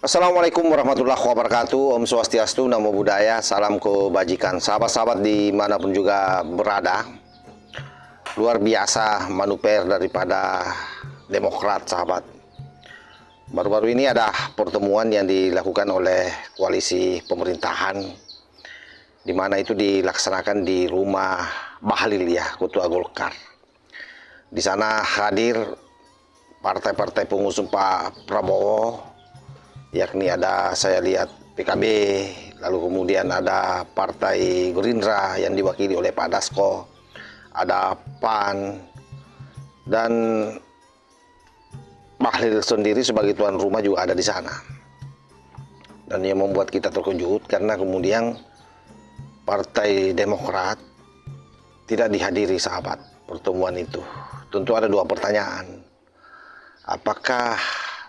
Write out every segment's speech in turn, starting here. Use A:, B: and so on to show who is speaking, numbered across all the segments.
A: Assalamualaikum warahmatullahi wabarakatuh. Om Swastiastu, Namo Buddhaya, salam kebajikan. Sahabat-sahabat dimanapun juga berada, luar biasa manuver daripada Demokrat, sahabat. Baru-baru ini ada pertemuan yang dilakukan oleh koalisi pemerintahan, di mana itu dilaksanakan di rumah Bahlil, ya, Ketua Golkar. Di sana hadir partai-partai pengusung Pak Prabowo, yakni ada, saya lihat, PKB, lalu kemudian ada Partai Gerindra yang diwakili oleh Pak Dasko, ada PAN, dan Bahlil sendiri sebagai tuan rumah juga ada di sana. Dan yang membuat kita terkejut karena kemudian Partai Demokrat tidak dihadiri, sahabat, pertemuan itu. Tentu ada dua pertanyaan. Apakah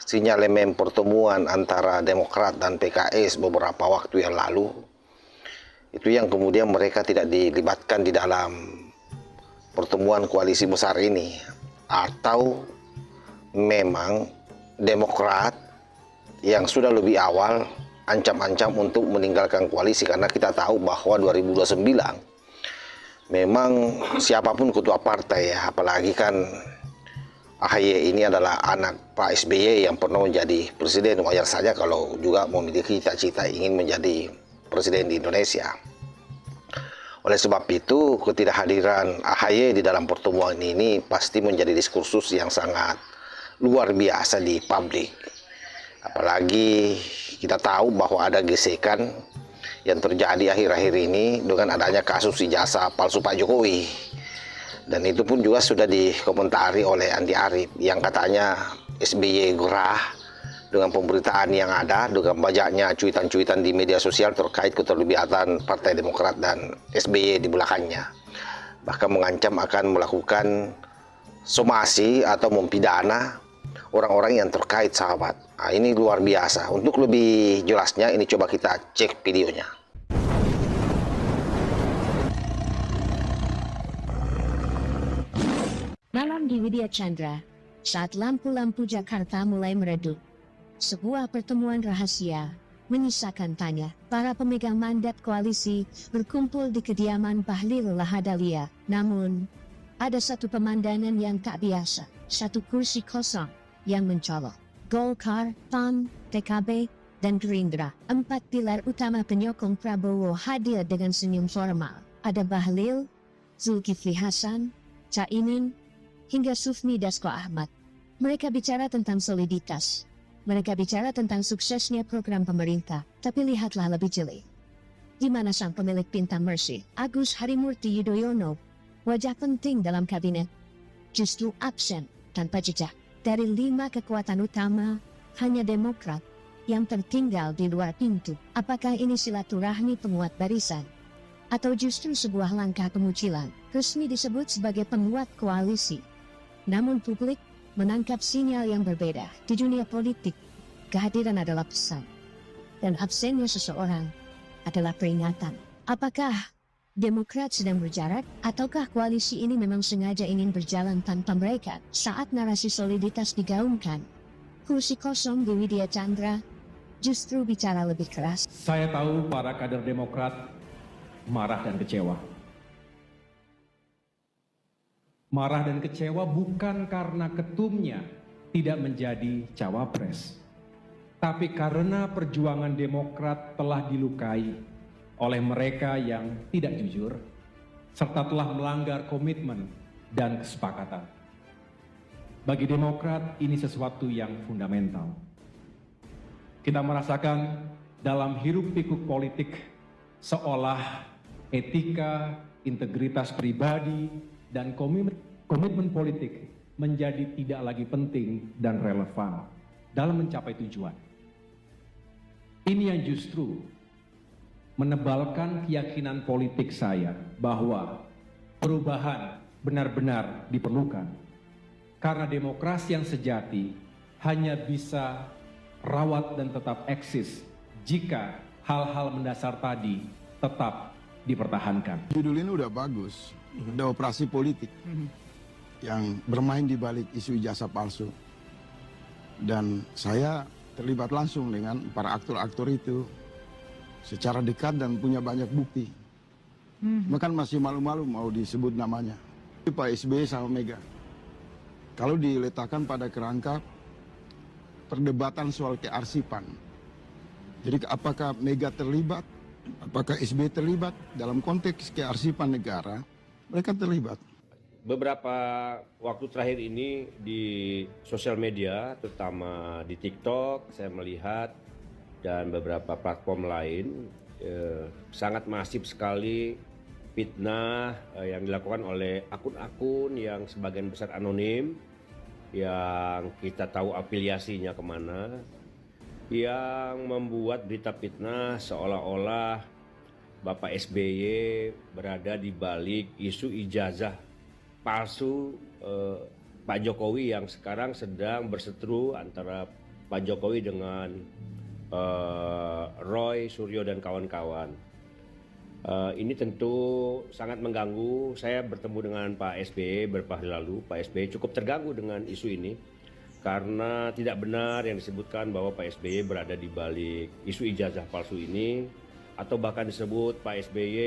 A: sinyalemen pertemuan antara Demokrat dan PKS beberapa waktu yang lalu itu yang kemudian mereka tidak dilibatkan di dalam pertemuan koalisi besar ini, atau memang Demokrat yang sudah lebih awal ancam-ancam untuk meninggalkan koalisi? Karena kita tahu bahwa 2029 memang siapapun ketua partai, ya, apalagi kan AHY ini adalah anak Pak SBY yang pernah menjadi presiden, wajar saja kalau juga memiliki cita-cita ingin menjadi presiden di Indonesia. Oleh sebab itu, ketidakhadiran AHY di dalam pertemuan ini pasti menjadi diskursus yang sangat luar biasa di publik. Apalagi kita tahu bahwa ada gesekan yang terjadi akhir-akhir ini dengan adanya kasus ijazah palsu Pak Jokowi. Dan itu pun juga sudah dikomentari oleh Andi Arief yang katanya SBY gerah dengan pemberitaan yang ada, dengan banyaknya cuitan-cuitan di media sosial terkait keterlibatan Partai Demokrat dan SBY di belakangnya. Bahkan mengancam akan melakukan somasi atau mempidana orang-orang yang terkait, sahabat. Nah, ini luar biasa. Untuk lebih jelasnya, ini coba kita cek videonya.
B: Malam di Widya Chandra, saat lampu-lampu Jakarta mulai meredup, sebuah pertemuan rahasia menyisakan tanya. Para pemegang mandat koalisi berkumpul di kediaman Bahlil Lahadalia. Namun, ada satu pemandangan yang tak biasa. Satu kursi kosong yang mencolok. Golkar, PAN, PKB, dan Gerindra. Empat pilar utama penyokong Prabowo hadir dengan senyum formal. Ada Bahlil, Zulkifli Hasan, Caimin, hingga Sufmi Dasko Ahmad. Mereka bicara tentang soliditas. Mereka bicara tentang suksesnya program pemerintah. Tapi lihatlah lebih jeli. Di mana sang pemilik Pinta Mercy, Agus Harimurti Yudhoyono, wajah penting dalam kabinet, justru absen tanpa jejak. Dari 5 kekuatan utama, hanya Demokrat yang tertinggal di luar pintu. Apakah ini silaturahmi penguat barisan? Atau justru sebuah langkah pengucilan? Resmi disebut sebagai penguat koalisi. Namun publik menangkap sinyal yang berbeda. Di dunia politik, kehadiran adalah pesan. Dan absennya seseorang adalah peringatan. Apakah Demokrat sedang berjarak, ataukah koalisi ini memang sengaja ingin berjalan tanpa mereka? Saat narasi soliditas digaungkan, kursi kosong di Widya Chandra justru bicara lebih keras.
C: Saya tahu para kader Demokrat marah dan kecewa. Marah dan kecewa bukan karena ketumnya tidak menjadi cawapres, tapi karena perjuangan Demokrat telah dilukai oleh mereka yang tidak jujur, serta telah melanggar komitmen dan kesepakatan. Bagi Demokrat, ini sesuatu yang fundamental. Kita merasakan dalam hiruk-pikuk politik seolah etika, integritas pribadi, dan komitmen politik menjadi tidak lagi penting dan relevan dalam mencapai tujuan. Ini yang justru menebalkan keyakinan politik saya bahwa perubahan benar-benar diperlukan. Karena demokrasi yang sejati hanya bisa rawat dan tetap eksis jika hal-hal mendasar tadi tetap dipertahankan.
D: Judul ini udah bagus, ada operasi politik yang bermain di balik isu ijazah palsu. Dan saya terlibat langsung dengan para aktor-aktor itu secara dekat dan punya banyak bukti. Bahkan masih malu-malu mau disebut namanya. Pak SBY sama Mega. Kalau diletakkan pada kerangka perdebatan soal kearsipan. Jadi apakah Mega terlibat, apakah SBY terlibat dalam konteks kearsipan negara, mereka terlibat.
E: Beberapa waktu terakhir ini di sosial media, terutama di TikTok, saya melihat dan beberapa platform lain sangat masif sekali fitnah yang dilakukan oleh akun-akun yang sebagian besar anonim, yang kita tahu afiliasinya kemana, yang membuat berita fitnah seolah-olah Bapak SBY berada di balik isu ijazah palsu Pak Jokowi yang sekarang sedang berseteru antara Pak Jokowi dengan Roy Suryo dan kawan-kawan. Ini tentu sangat mengganggu. Saya bertemu dengan Pak SBY beberapa hari lalu. Pak SBY cukup terganggu dengan isu ini karena tidak benar yang disebutkan bahwa Pak SBY berada di balik isu ijazah palsu ini, atau bahkan disebut Pak SBY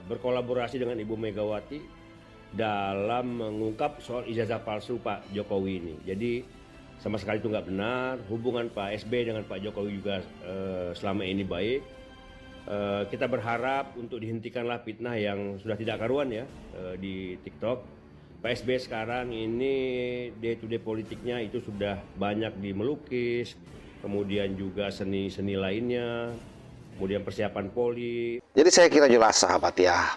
E: berkolaborasi dengan Ibu Megawati dalam mengungkap soal ijazah palsu Pak Jokowi ini. Jadi sama sekali itu nggak benar. Hubungan Pak SBY dengan Pak Jokowi juga selama ini baik. Kita berharap untuk dihentikanlah fitnah yang sudah tidak karuan ya di TikTok. Pak SBY sekarang ini day to day politiknya itu sudah banyak di melukis, kemudian juga seni-seni lainnya, kemudian persiapan poli.
A: Jadi saya kira jelas sahabat ya,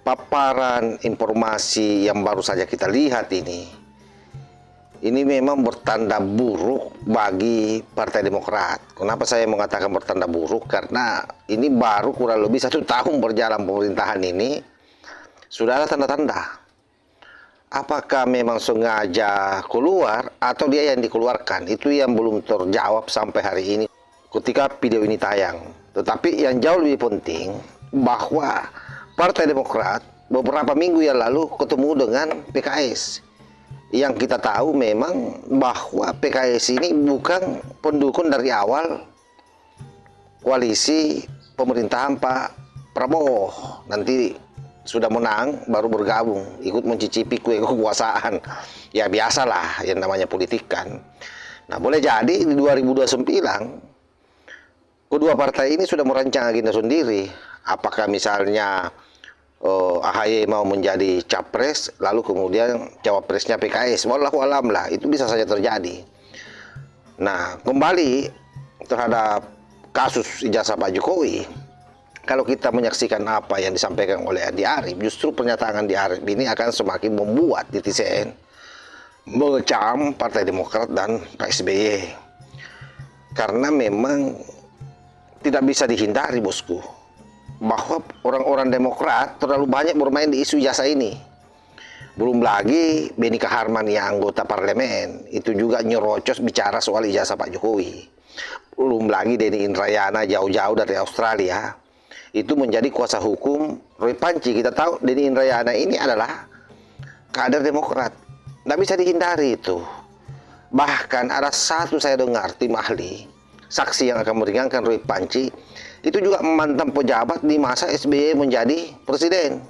A: paparan informasi yang baru saja kita lihat ini memang bertanda buruk bagi Partai Demokrat. Kenapa saya mengatakan bertanda buruk? Karena ini baru kurang lebih 1 tahun berjalan pemerintahan ini, sudah ada tanda-tanda. Apakah memang sengaja keluar atau dia yang dikeluarkan? Itu yang belum terjawab sampai hari ini ketika video ini tayang. Tetapi yang jauh lebih penting bahwa Partai Demokrat beberapa minggu yang lalu ketemu dengan PKS. Yang kita tahu memang bahwa PKS ini bukan pendukung dari awal koalisi pemerintahan Pak Prabowo. Nanti sudah menang baru bergabung, ikut mencicipi kue kekuasaan. Ya biasalah yang namanya politik kan. Nah boleh jadi di 2029 kedua partai ini sudah merancang agenda sendiri. Apakah misalnya AHY mau menjadi capres, lalu kemudian cawapresnya PKS, wallahu alam lah, itu bisa saja terjadi. Nah, kembali terhadap kasus ijazah Pak Jokowi, kalau kita menyaksikan apa yang disampaikan oleh Andi Arief, justru pernyataan Andi Arief ini akan semakin membuat netizen mengecam Partai Demokrat dan Pak SBY. Karena memang tidak bisa dihindari, bosku, bahwa orang-orang Demokrat terlalu banyak bermain di isu ijazah ini. Belum lagi Benika Harman yang anggota parlemen itu juga nyerocos bicara soal ijazah Pak Jokowi. Belum lagi Denny Indrayana jauh-jauh dari Australia itu menjadi kuasa hukum Roy Panci. Kita tahu Denny Indrayana ini adalah kader Demokrat, nggak bisa dihindari itu. Bahkan ada satu saya dengar tim ahli saksi yang akan meringankan Roy Panci itu juga mantan pejabat di masa SBY menjadi presiden.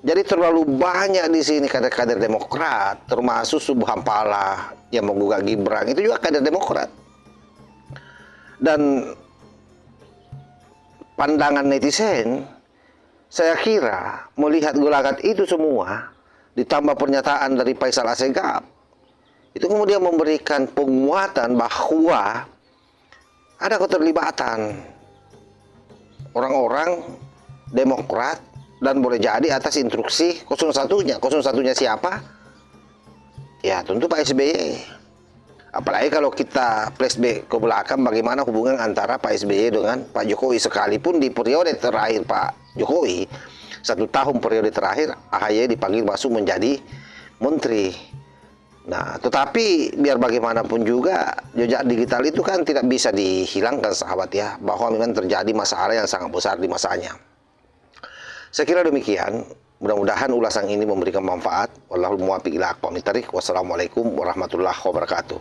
A: Jadi terlalu banyak di sini kader-kader Demokrat, termasuk Subhan Pala yang menggugat Gibran, itu juga kader Demokrat. Dan pandangan netizen, saya kira melihat gelagat itu semua, ditambah pernyataan dari Faisal Assegaf, itu kemudian memberikan penguatan bahwa ada keterlibatan orang-orang Demokrat dan boleh jadi atas instruksi 01-nya. 01-nya siapa? Ya tentu Pak SBY. Apalagi kalau kita flashback ke belakang bagaimana hubungan antara Pak SBY dengan Pak Jokowi. Sekalipun di periode terakhir Pak Jokowi, 1 tahun periode terakhir, AHY dipanggil masuk menjadi menteri. Nah, tetapi biar bagaimanapun juga jejak digital itu kan tidak bisa dihilangkan sahabat ya, bahwa memang terjadi masalah yang sangat besar di masanya. Saya kira demikian, mudah-mudahan ulasan ini memberikan manfaat. Wallahul muwaffiq ila aqwamit thoriq. Wassalamualaikum warahmatullahi wabarakatuh.